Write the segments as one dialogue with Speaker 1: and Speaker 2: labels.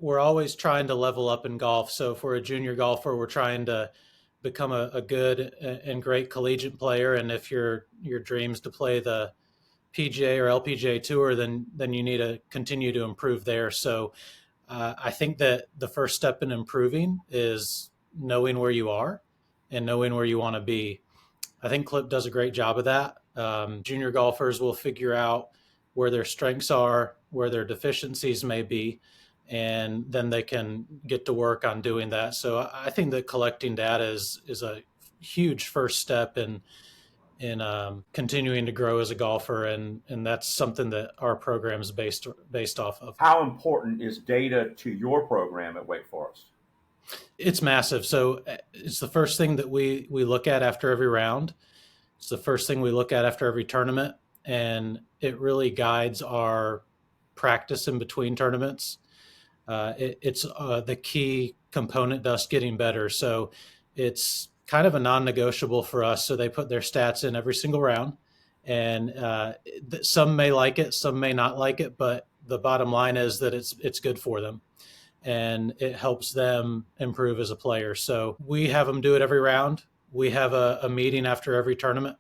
Speaker 1: we're always trying to level up in golf. So if we're a junior golfer, we're trying to become a good and great collegiate player. And if your dreams to play the PGA or LPGA tour, then you need to continue to improve there. So I think that the first step in improving is knowing where you are and knowing where you want to be. I think Clip does a great job of that. Junior golfers will figure out where their strengths are, where their deficiencies may be, and then they can get to work on doing that. So I think that collecting data is a huge first step in continuing to grow as a golfer, and that's something that our program is based off of.
Speaker 2: How important is data to your program at Wake Forest?
Speaker 1: It's massive. So it's the first thing that we look at after every round. It's the first thing we look at after every tournament, and it really guides our practice in between tournaments. It's the key component to us getting better. So it's kind of a non-negotiable for us. So they put their stats in every single round, and some may like it, some may not like it, but the bottom line is that it's good for them, and it helps them improve as a player. So we have them do it every round. We have a meeting after every tournament,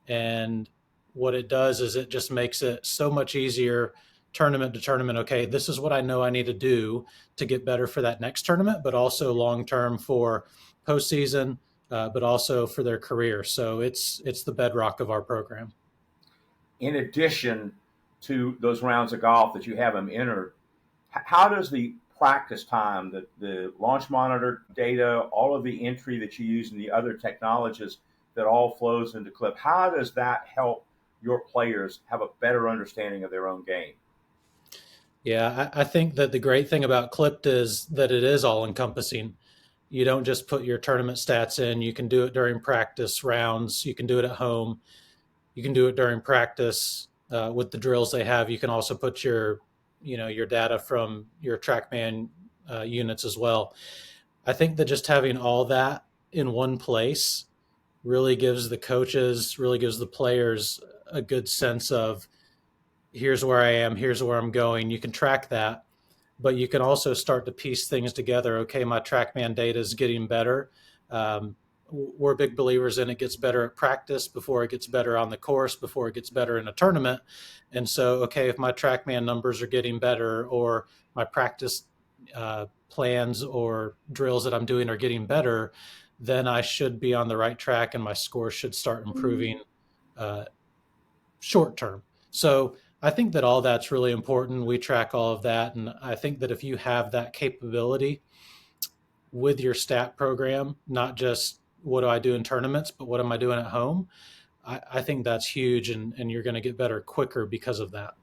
Speaker 1: and what it does is it just makes it so much easier tournament to tournament. Okay, this is what I know I need to do to get better for that next tournament, but also long term for postseason, but also for their career. So it's the bedrock of our program.
Speaker 2: In addition to those rounds of golf that you have them enter, how does the practice time, the launch monitor data, all of the entry that you use and the other technologies that all flows into Clip, how does that help your players have a better understanding of their own game?
Speaker 1: Yeah, I think that the great thing about Clipped is that it is all encompassing. You don't just put your tournament stats in. You can do it during practice rounds. You can do it at home. You can do it during practice with the drills they have. You can also put your data from your TrackMan units as well. I think that just having all that in one place really gives the coaches, really gives the players a good sense of here's where I am, here's where I'm going. You can track that, but you can also start to piece things together. Okay, my TrackMan data is getting better. We're big believers in it gets better at practice before it gets better on the course, before it gets better in a tournament. And so, okay, if my TrackMan numbers are getting better, or my practice plans or drills that I'm doing are getting better, then I should be on the right track and my score should start improving uh, short term. So I think that all that's really important. We track all of that. And I think that if you have that capability with your stat program, not just what do I do in tournaments, but what am I doing at home, I think that's huge, and you're going to get better quicker because of that.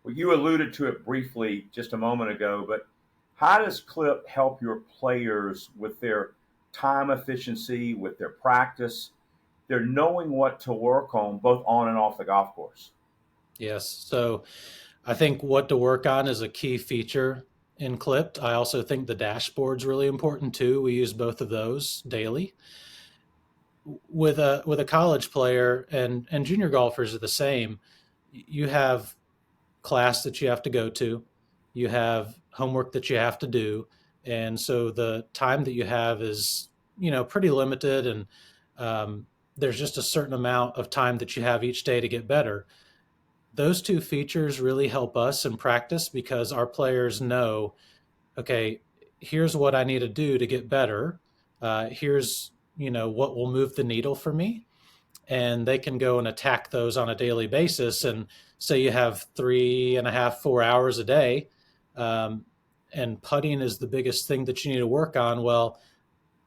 Speaker 2: Well, you alluded to it briefly just a moment ago, but how does Clip help your players with their time efficiency, with their practice, their knowing what to work on both on and off the golf course?
Speaker 1: Yes. So I think what to work on is a key feature in Clipped. I also think the dashboard's really important too. We use both of those daily. With a college player, and junior golfers are the same. You have class that you have to go to, you have homework that you have to do, and so the time that you have is pretty limited, and there's just a certain amount of time that you have each day to get better. Those two features really help us in practice because our players know, okay, here's what I need to do to get better. Here's what will move the needle for me, and they can go and attack those on a daily basis. And say you have 3.5, 4 hours a day, um, and putting is the biggest thing that you need to work on. Well,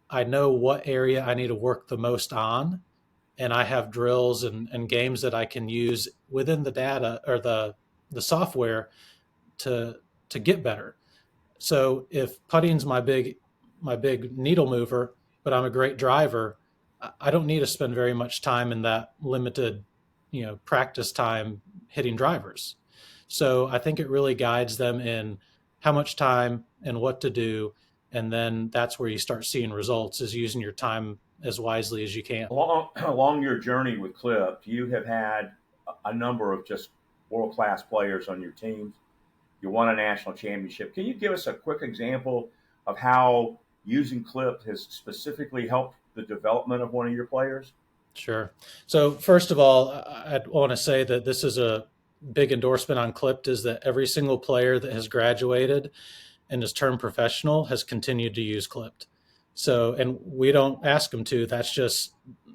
Speaker 1: I know what area I need to work the most on, and I have drills and games that I can use within the data or the software to get better. So if putting's my big needle mover, but I'm a great driver, I don't need to spend very much time in that limited, practice time hitting drivers. So I think it really guides them in how much time and what to do, and then that's where you start seeing results, is using your time as wisely as you can.
Speaker 2: Along your journey with Clip, you have had a number of just world class players on your teams. You won a national championship. Can you give us a quick example of how using Clip has specifically helped the development of one of your players?
Speaker 1: Sure. So first of all, I want to say that this is a big endorsement on Clipped, is that every single player that has graduated and is turned professional has continued to use Clipped. So, and we don't ask them to. That's just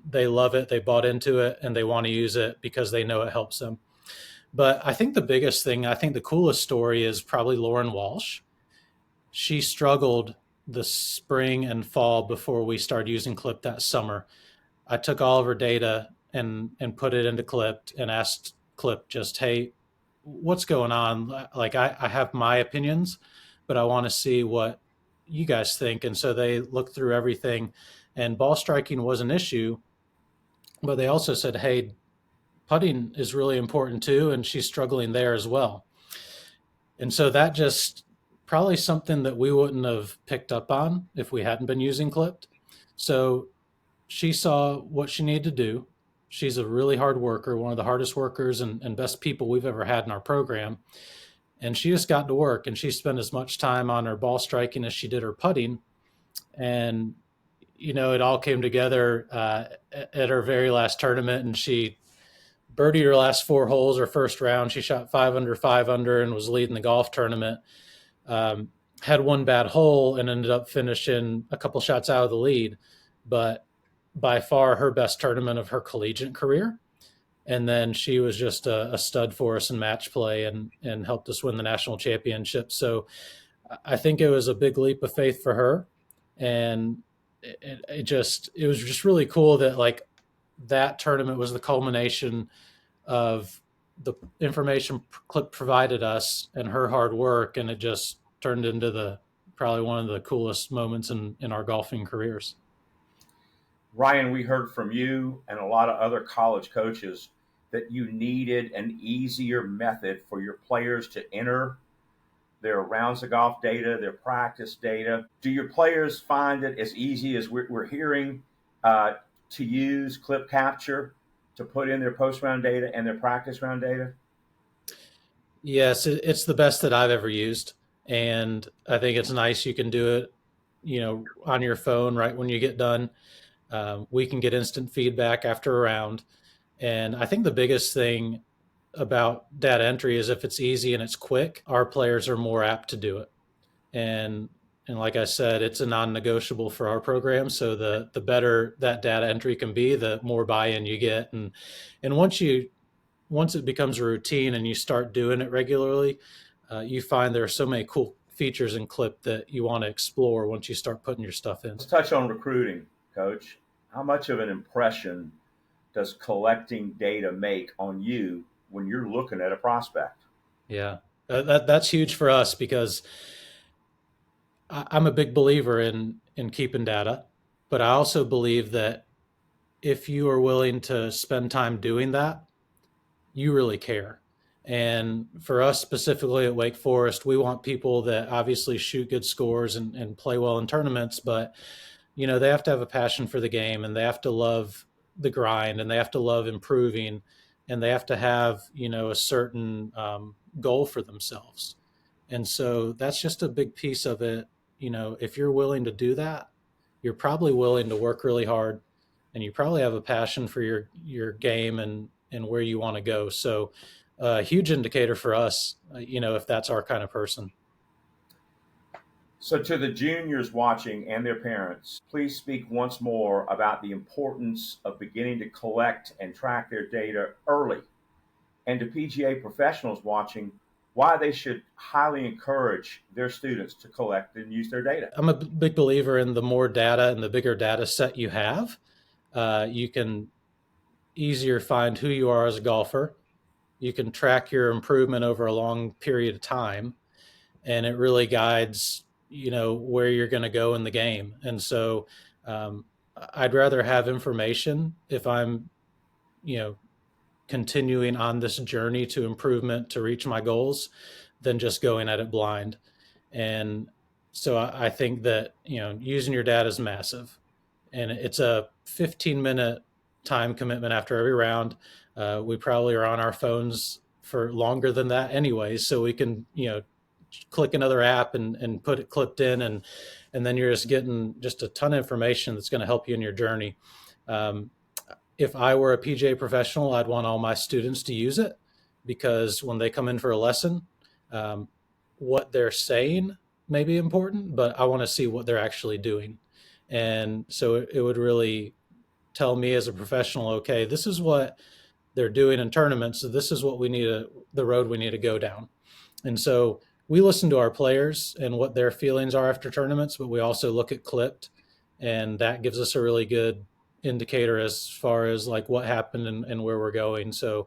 Speaker 1: they love it, they bought into it, and they want to use it because they know it helps them. But I think the biggest thing, I think the coolest story is probably Lauren Walsh. She struggled the spring and fall before we started using Clip that summer. I took all of her data and put it into Clipped and asked Clip just, hey, what's going on? Like I have my opinions, but I want to see what you guys think. And so they looked through everything, and ball striking was an issue, but they also said, hey, putting is really important too, and she's struggling there as well. And so that just probably something that we wouldn't have picked up on if we hadn't been using Clipped. So she saw what she needed to do. She's a really hard worker, one of the hardest workers and best people we've ever had in our program. And she just got to work, and she spent as much time on her ball striking as she did her putting. And, it all came together at her very last tournament, and she birdied her last four holes, her first round. She shot 5 under, 5 under, and was leading the golf tournament. Um, had one bad hole and ended up finishing a couple shots out of the lead, but by far her best tournament of her collegiate career. And then she was just a stud for us in match play and helped us win the national championship. So I think it was a big leap of faith for her. And it was just really cool that like that tournament was the culmination of the information Clip provided us and her hard work, and it just turned into the probably one of the coolest moments in our golfing careers.
Speaker 2: Ryan, we heard from you and a lot of other college coaches that you needed an easier method for your players to enter their rounds of golf data, their practice data. Do your players find it as easy as we're hearing uh, to use Clip Capture to put in their post round data and their practice round data?
Speaker 1: Yes, it's the best that I've ever used, and I think it's nice you can do it, on your phone right when you get done. We can get instant feedback after a round, and I think the biggest thing about data entry is if it's easy and it's quick, our players are more apt to do it. And and like I said, it's a non-negotiable for our program. So the better that data entry can be, the more buy-in you get. And once it becomes a routine and you start doing it regularly, you find there are so many cool features in Clip that you want to explore once you start putting your stuff in.
Speaker 2: Let's touch on recruiting, Coach. How much of an impression does collecting data make on you when you're looking at a prospect?
Speaker 1: Yeah, that's huge for us because I'm a big believer in keeping data, but I also believe that if you are willing to spend time doing that, you really care. And for us specifically at Wake Forest, we want people that obviously shoot good scores and play well in tournaments, but they have to have a passion for the game, and they have to love the grind, and they have to love improving, and they have to have, a certain goal for themselves. And so that's just a big piece of it. If you're willing to do that, you're probably willing to work really hard, and you probably have a passion for your game and where you want to go. So a huge indicator for us, if that's our kind of person.
Speaker 2: So, to the juniors watching and their parents, please speak once more about the importance of beginning to collect and track their data early. And to PGA professionals watching, why they should highly encourage their students to collect and use their data.
Speaker 1: I'm a big believer in the more data and the bigger data set you have, you can easier find who you are as a golfer. You can track your improvement over a long period of time, and it really guides where you're going to go in the game. And so um, I'd rather have information if I'm you know continuing on this journey to improvement to reach my goals than just going at it blind. And so I think that using your data is massive, and it's a 15-minute time commitment after every round. We probably are on our phones for longer than that anyways, so we can click another app and put it clipped in, and then you're just getting just a ton of information that's going to help you in your journey. Um, if I were a PGA professional, I'd want all my students to use it, because when they come in for a lesson, um, what they're saying may be important, but I want to see what they're actually doing. And so it would really tell me as a professional, okay, this is what they're doing in tournaments. So this is what the road we need to go down. And so we listen to our players and what their feelings are after tournaments, but we also look at clipped, and that gives us a really good indicator as far as like what happened and where we're going. So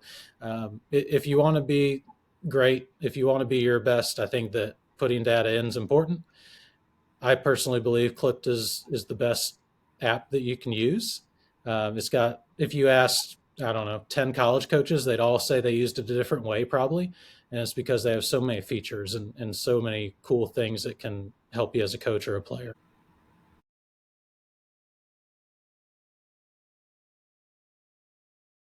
Speaker 1: if you want to be great, if you want to be your best, I think that putting data in is important. I personally believe Clipped is the best app that you can use. It's got, if you ask, I don't know, 10 college coaches, they'd all say they used it a different way probably. And it's because they have so many features and so many cool things that can help you as a coach or a player.